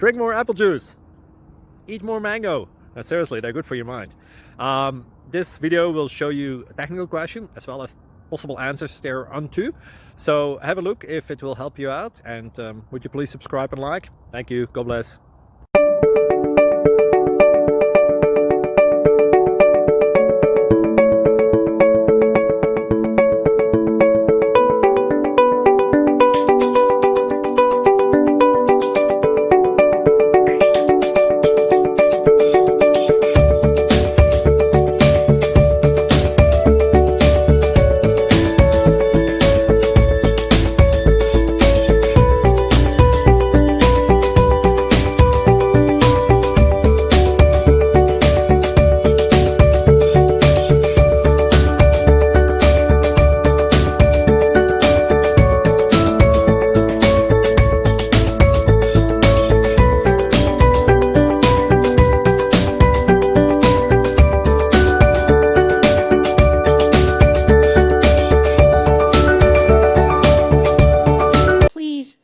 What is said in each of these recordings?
drink more apple juice, eat more mango. Seriously, they're good for your mind. This video will show you a technical question as well as possible answers thereunto. So have a look if it will help you out, and would you please subscribe and like? Thank you. God bless.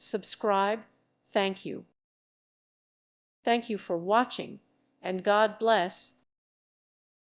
Subscribe. Thank you. Thank you for watching, and God bless.